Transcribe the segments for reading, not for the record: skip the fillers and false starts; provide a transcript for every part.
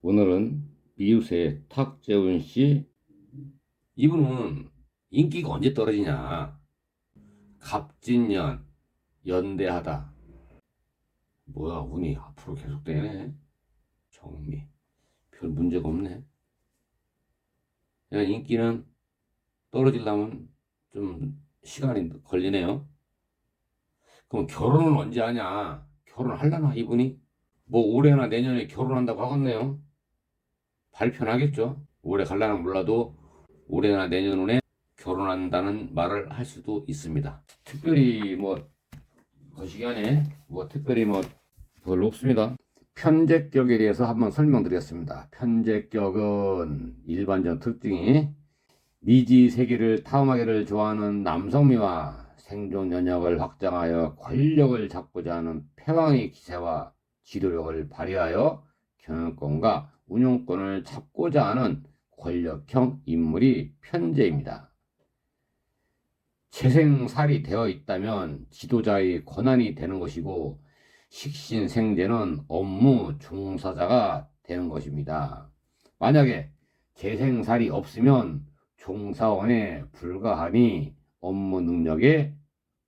오늘은 미우새 탁재훈 씨. 이분은 인기가 언제 떨어지냐? 갑진년 연대하다. 뭐야, 운이 앞으로 계속 되네. 정미 별 문제가 없네. 그냥 인기는 떨어지려면 좀 시간이 걸리네요. 그럼 결혼은 언제 하냐? 결혼하려나 이분이? 뭐 올해나 내년에 결혼한다고 하겠네요. 발표는 하겠죠. 올해 갈라는 몰라도 올해나 내년에 결혼한다는 말을 할 수도 있습니다. 특별히 뭐 거시기하네. 뭐 특별히 뭐 별로 없습니다. 편제격에 대해서 한번 설명드리겠습니다. 편제격은 일반적 특징이 미지 세계를 탐험하기를 좋아하는 남성미와 생존 연역을 확장하여 권력을 잡고자 하는 패왕의 기세와 지도력을 발휘하여 경영권과 운용권을 잡고자 하는 권력형 인물이 편제입니다. 재생살이 되어 있다면 지도자의 권한이 되는 것이고, 식신생제는 업무 종사자가 되는 것입니다. 만약에 재생살이 없으면 종사원에 불과하니 업무 능력에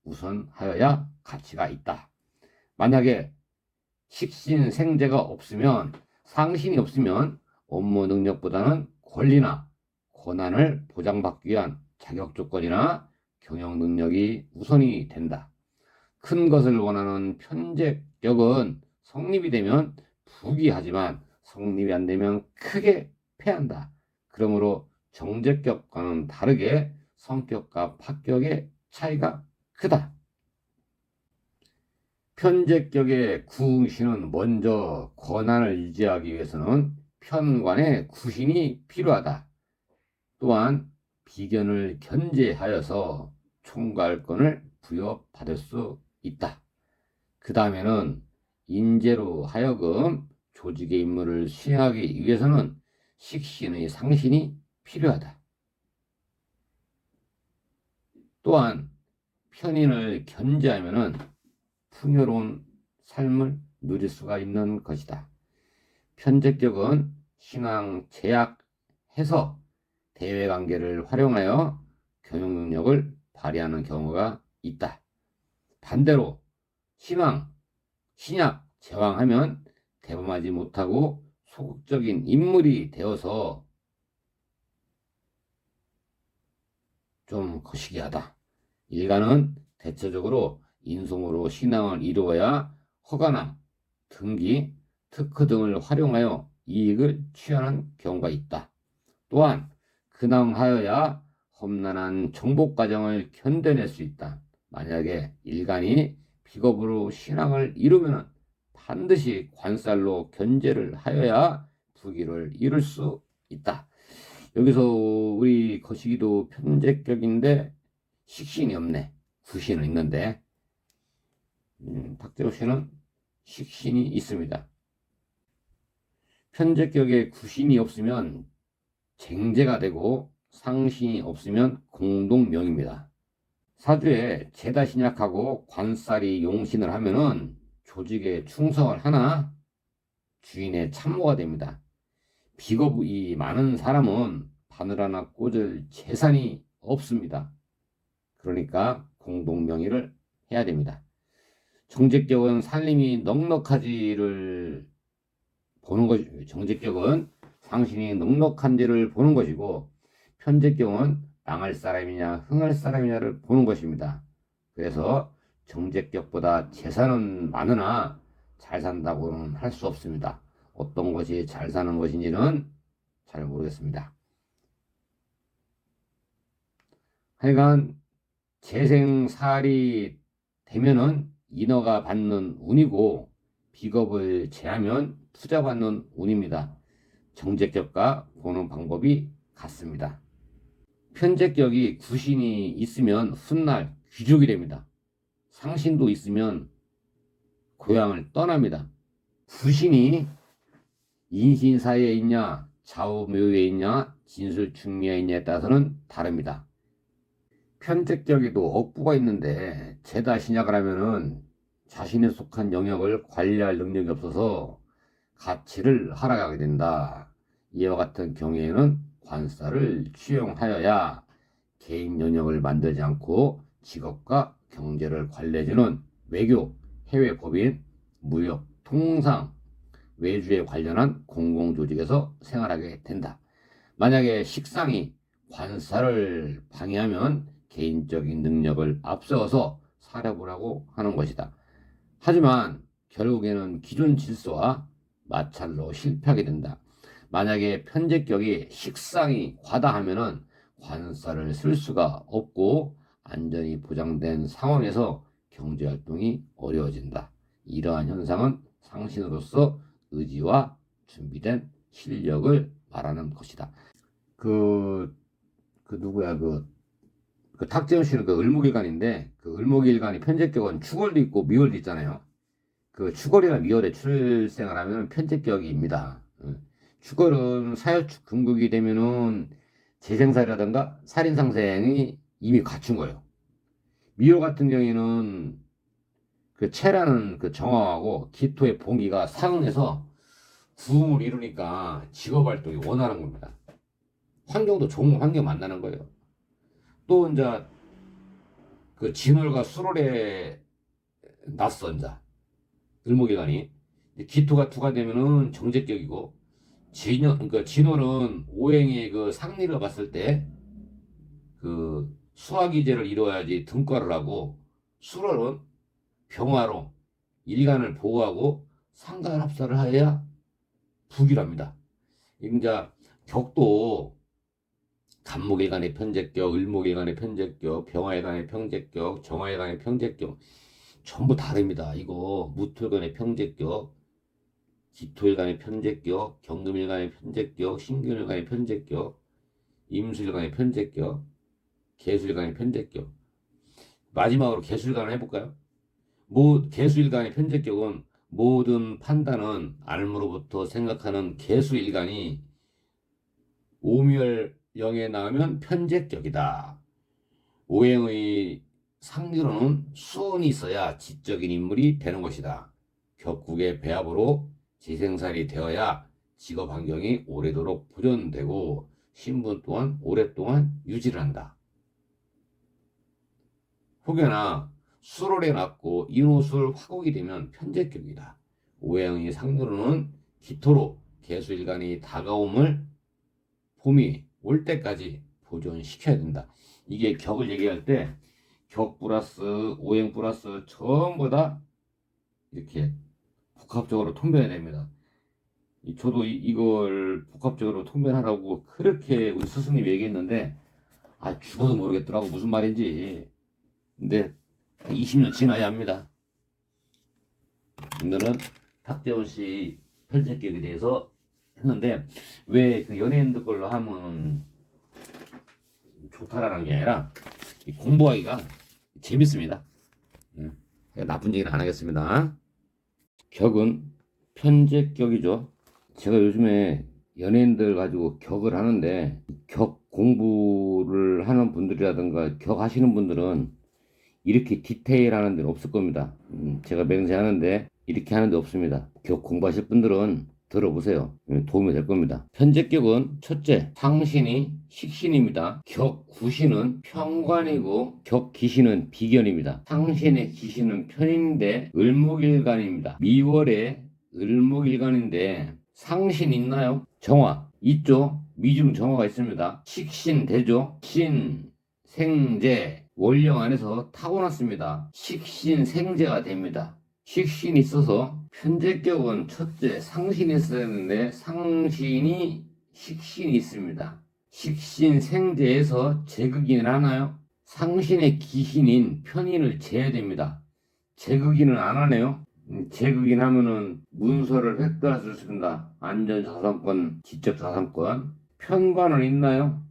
우선하여야 가치가 있다. 만약에 식신생제가 없으면, 상신이 없으면 업무 능력보다는 권리나 권한을 보장받기 위한 자격 조건이나 경영 능력이 우선이 된다. 큰 것을 원하는 편제격은 성립이 되면 부귀하지만 성립이 안 되면 크게 패한다. 그러므로 정제격과는 다르게 성격과 파격의 차이가 크다. 편제격의 구신은 먼저 권한을 유지하기 위해서는 편관의 구신이 필요하다. 또한 비견을 견제하여서 총괄권을 부여받을 수 있다. 그 다음에는 인재로 하여금 조직의 임무를 수행하기 위해서는 식신의 상신이 필요하다. 또한 편인을 견제하면은 풍요로운 삶을 누릴 수가 있는 것이다. 편제격은 신앙 제약해서 대외관계를 활용하여 경영 능력을 발휘하는 경우가 있다. 반대로 신약 제왕하면 대범하지 못하고 소극적인 인물이 되어서 좀 거시기하다. 일가는 대체적으로 인성으로 신앙을 이루어야 허가나 등기, 특허 등을 활용하여 이익을 취하는 경우가 있다. 또한 근황하여야 험난한 정복 과정을 견뎌낼 수 있다. 만약에 일간이 비겁으로 신앙을 이루면 반드시 관살로 견제를 하여야 부귀를 이룰 수 있다. 여기서 우리 거시기도 편제격인데 식신이 없네. 구신은 있는데 탁재호 씨는 식신이 있습니다. 편제격에 구신이 없으면 쟁제가 되고 상신이 없으면 공동명입니다. 사주에 재다 신약하고 관살이 용신을 하면은 조직에 충성을 하나 주인의 참모가 됩니다. 비겁이 많은 사람은 바늘 하나 꽂을 재산이 없습니다. 그러니까 공동명의를 해야 됩니다. 정제격은 살림이 넉넉하지를 보는 것이, 정제격은 상신이 넉넉한지를 보는 것이고, 편제격은 망할 사람이냐 흥할 사람이냐를 보는 것입니다. 그래서 정제격보다 재산은 많으나 잘 산다고는 할 수 없습니다. 어떤 것이 잘 사는 것인지는 잘 모르겠습니다. 하여간 재생살이 되면은 인허가 받는 운이고, 비겁을 제하면 투자받는 운입니다. 정제격과 보는 방법이 같습니다. 편제격이 구신이 있으면 훗날 귀족이 됩니다. 상신도 있으면 고향을 떠납니다. 구신이 인신사에 있냐, 좌우묘에 있냐, 진술충미에 있냐에 따라서는 다릅니다. 편제격에도 억부가 있는데 재다 신약을 하면은 자신에 속한 영역을 관리할 능력이 없어서 가치를 하락하게 된다. 이와 같은 경우에는 관사를 취용하여야 개인 영역을 만들지 않고 직업과 경제를 관리해주는 외교, 해외 법인, 무역, 통상, 외주에 관련한 공공조직에서 생활하게 된다. 만약에 식상이 관사를 방해하면 개인적인 능력을 앞세워서 살해보라고 하는 것이다. 하지만 결국에는 기존 질서와 마찰로 실패하게 된다. 만약에 편제격이 식상이 과다하면은 관사를 쓸 수가 없고 안전이 보장된 상황에서 경제활동이 어려워진다. 이러한 현상은 상신으로서 의지와 준비된 실력을 말하는 것이다. 누구야, 탁재훈 씨는 그 을목일간인데, 그 을목일간이 편제격은 축월도 있고 미월도 있잖아요. 그 축월이나 미월에 출생을 하면 편제격입니다. 축월은 사유축 금극이 되면은 재생살이라든가 살인상생이 이미 갖춘 거예요. 미월 같은 경우에는 그 체라는 그 정화하고 기토의 봉기가 상응해서 부흥을 이루니까 직업활동이 원활한 겁니다. 환경도 좋은 환경 만나는 거예요. 또 이제 그 진월과 수월에 났어 이제 을목일간이 기토가 투가 되면은 정제격이고 그러니까 진월은 오행의 그 상리를 봤을 때 그 수화기제를 이루어야지 등과를 하고 수월은 병화로 일간을 보호하고 상관합사를 하여야 북이랍니다. 이제 격도 간목일간의 편제격, 을목일간의 편제격, 병화일간의 편제격, 정화일간의 편제격 전부 다릅니다. 이거 무토일간의 편제격, 기토일간의 편제격, 경금일간의 편제격, 신금일간의 편제격, 임수일간의 편제격, 계수일간의 편제격. 마지막으로 계수일간을 해볼까요? 계수일간의 편제격은 모든 판단은 알무로부터 생각하는 계수일간이 오멸영에 나오면 편제격이다. 오행의 상류로는 수운이 있어야 지적인 인물이 되는 것이다. 격국의 배합으로 재생살이 되어야 직업 환경이 오래도록 보존되고 신분 또한 오랫동안 유지를 한다. 혹여나 수월에 났고 인호술 화국이 되면 편제격이다. 오행의 상류로는 기토로 계수일간이 다가옴을 봄이 올 때까지 보존시켜야 된다. 이게 격을 얘기할 때 격 플러스 오행 플러스 전부 다 이렇게 복합적으로 통변해야 됩니다. 저도 이걸 복합적으로 통변하라고 그렇게 우리 스승님이 얘기했는데 죽어도 모르겠더라고 무슨 말인지. 근데 20년 지나야 합니다. 오늘은 탁재훈 씨 편집격에 대해서 했는데 왜 그 연예인들 걸로 하면 좋다라는 게 아니라 공부하기가 재밌습니다. 나쁜 얘기는 안 하겠습니다. 격은 편제격이죠. 제가 요즘에 연예인들 가지고 격을 하는데 격 공부를 하는 분들이라든가 격 하시는 분들은 이렇게 디테일하는 데는 없을 겁니다. 제가 맹세하는데 이렇게 하는 데 없습니다. 격 공부하실 분들은 들어보세요. 도움이 될 겁니다. 편제격은 첫째, 상신이 식신입니다. 격 구신은 편관이고 격 기신은 비견입니다. 상신의 기신은 편인데 을목일간입니다. 미월에 을목일간인데 상신 있나요? 정화 있죠. 미중 정화가 있습니다. 식신 되죠. 신 생재 원령 안에서 타고났습니다. 식신 생재가 됩니다. 식신이 있어서 편제격은 첫째 상신이 있어야 되는데 상신이 식신이 있습니다. 식신 생재에서 제극인을 하나요? 상신의 기신인 편인을 재야 됩니다. 제극인은 안 하네요. 제극인 하면은 문서를 획득할 수 있습니다. 안전자산권, 지적자산권. 편관은 있나요?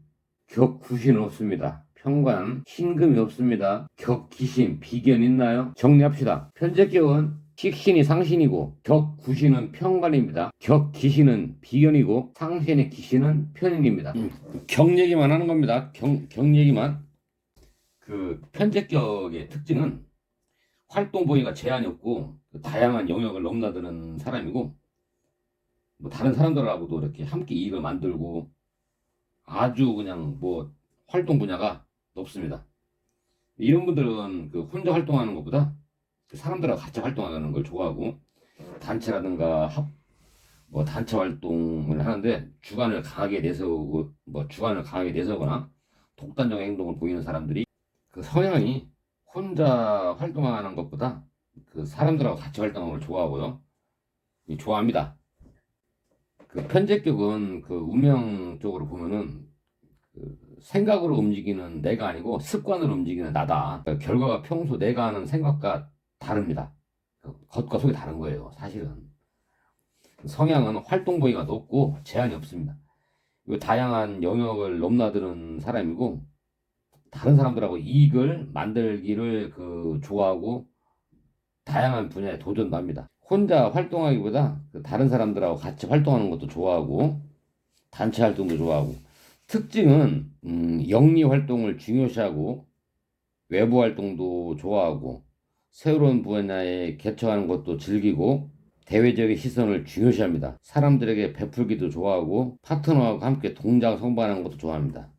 격구신은 없습니다. 편관, 신금이 없습니다. 격기신, 비견 있나요? 정리합시다. 편제격은 식신이 상신이고 격구신은 편관입니다. 격기신은 비견이고 상신의 기신은 편인입니다. 격 얘기만 하는 겁니다. 격 얘기만. 그 편제격의 특징은 활동 범위가 제한이 없고 다양한 영역을 넘나드는 사람이고 뭐 다른 사람들하고도 이렇게 함께 이익을 만들고 아주 그냥 뭐 활동 분야가 높습니다. 이런 분들은 그 혼자 활동하는 것보다 그 사람들하고 같이 활동하는 걸 좋아하고 단체라든가 뭐 단체 활동을 하는데 주관을 강하게 내세우고 뭐 주관을 강하게 내세우거나 독단적 행동을 보이는 사람들이 그 성향이 혼자 활동하는 것보다 그 사람들하고 같이 활동하는 걸 좋아하고요. 좋아합니다. 그 편제격은 그 운명적으로 보면은 그 생각으로 움직이는 내가 아니고 습관으로 움직이는 나다. 그러니까 결과가 평소 내가 하는 생각과 다릅니다. 그 겉과 속이 다른 거예요, 사실은. 성향은 활동 범위가 높고 제한이 없습니다. 다양한 영역을 넘나드는 사람이고 다른 사람들하고 이익을 만들기를 그 좋아하고 다양한 분야에 도전도 합니다. 혼자 활동하기보다 그 다른 사람들하고 같이 활동하는 것도 좋아하고 단체 활동도 좋아하고 특징은 영리 활동을 중요시하고 외부 활동도 좋아하고 새로운 분야에 개척하는 것도 즐기고 대외적인 시선을 중요시합니다. 사람들에게 베풀기도 좋아하고 파트너하고 함께 동작 성반하는 것도 좋아합니다.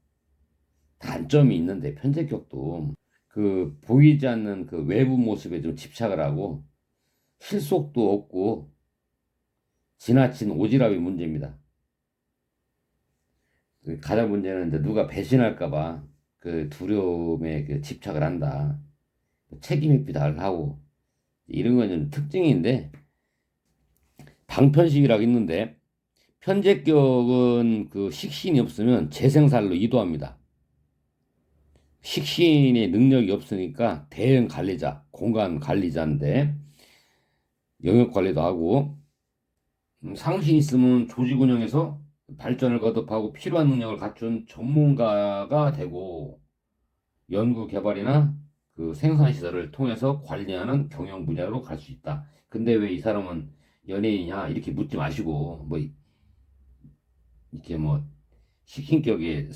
단점이 있는데 편제격도 그 보이지 않는 그 외부 모습에 좀 집착을 하고 실속도 없고 지나친 오지랖이 문제입니다. 가장 문제는 이제 누가 배신할까봐 그 두려움에 그 집착을 한다. 책임회피도 하고 이런 건 좀 특징인데 방편식이라고 있는데 편제격은 그 식신이 없으면 재생살로 이도합니다. 식신의 능력이 없으니까 대응 관리자, 공간 관리자인데 영역 관리도 하고 상신이 있으면 조직 운영에서 발전을 거듭하고 필요한 능력을 갖춘 전문가가 되고 연구 개발이나 그 생산 시설을 통해서 관리하는 경영 분야로 갈 수 있다. 근데 왜 이 사람은 연예인이냐 이렇게 묻지 마시고 뭐 이렇게 뭐 식신격에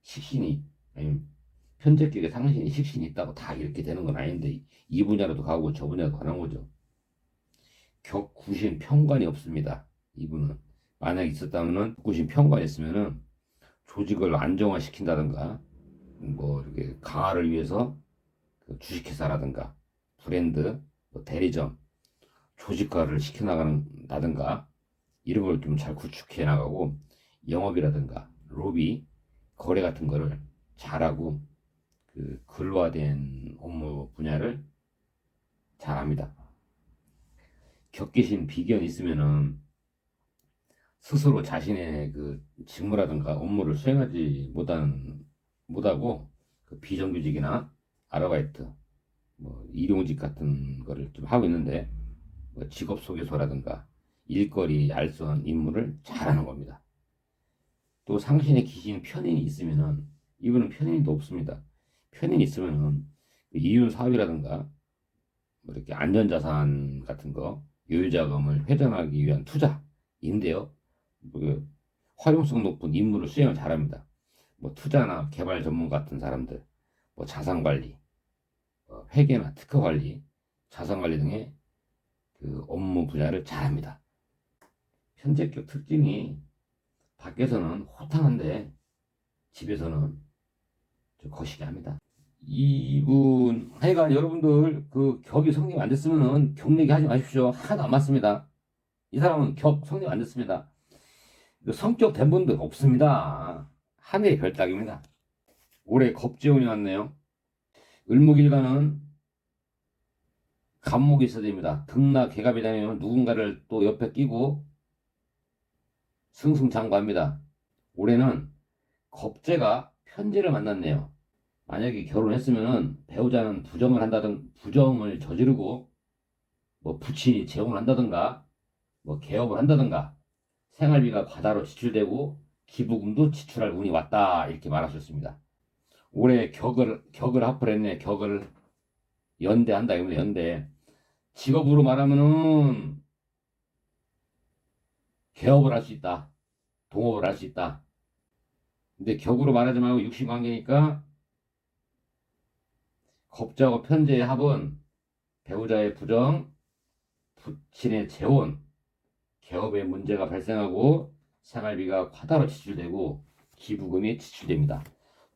식신이 아니면 편제격에 상신이 식신이 있다고 다 이렇게 되는 건 아닌데 이 분야로도 가고 저 분야도 가는 거죠. 격구신 편관이 없습니다. 이분은 만약 있었다면은 격구신 편관이 있으면은 조직을 안정화시킨다든가 뭐 이렇게 강화를 위해서 그 주식회사라든가 브랜드, 뭐 대리점 조직화를 시켜나가는다든가 이런 걸 좀 잘 구축해 나가고 영업이라든가 로비 거래 같은 거를 잘하고 그 근로화된 업무 분야를 잘합니다. 겪으신 비견이 있으면은 스스로 자신의 그 직무라든가 업무를 수행하지 못하고 그 비정규직이나 아르바이트, 뭐 일용직 같은 거를 좀 하고 있는데 뭐 직업 소개서라든가 일거리 알선 임무를 잘하는 겁니다. 또 상신에 계신 편인이 있으면은 이분은 편인도 없습니다. 편인이 있으면은 이윤 사업이라든가 뭐 이렇게 안전자산 같은 거 유유자금을 회전하기 위한 투자인데요. 뭐 활용성 높은 임무를 수행을 잘합니다. 뭐 투자나 개발 전문 같은 사람들, 뭐 자산관리, 회계나 특허관리, 자산관리 등의 그 업무 분야를 잘합니다. 편제격 특징이 밖에서는 호탕한데 집에서는 좀 거시기 합니다. 이분 하여간 여러분들 그 격이 성립 안 됐으면은 격 얘기 하지 마십시오. 하나도 안 맞습니다. 이 사람은 격 성립 안 됐습니다. 성격 된 분들 없습니다. 하늘의 별따기입니다. 올해 겁재운이 왔네요. 을목일간은 간목이 있어야 됩니다. 등나 개갑이 되면 누군가를 또 옆에 끼고 승승장구합니다. 올해는 겁재가 편재를 만났네요. 만약에 결혼했으면은 배우자는 부정을 저지르고 뭐 부친이 재혼을 한다든가 뭐 개업을 한다든가 생활비가 과다로 지출되고 기부금도 지출할 운이 왔다 이렇게 말하셨습니다. 올해 격을 합을했네. 격을 연대한다 이겁니다. 연대. 직업으로 말하면은 개업을 할 수 있다. 동업을 할 수 있다. 근데 격으로 말하지 말고 육신관계니까 겁자고 편재의 합은 배우자의 부정, 부친의 재혼, 개업에 문제가 발생하고 생활비가 과다로 지출되고 기부금이 지출됩니다.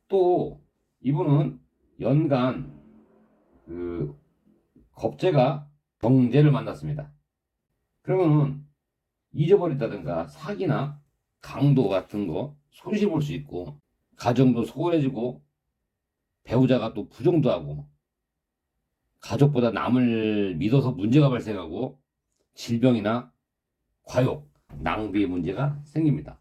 또 이분은 연간 그 겁재가 경제를 만났습니다. 그러면은 잊어버린다든가 사기나 강도 같은 거 손실 볼 수 있고 가정도 소홀해지고 배우자가 또 부정도 하고 가족보다 남을 믿어서 문제가 발생하고 질병이나 과욕, 낭비의 문제가 생깁니다.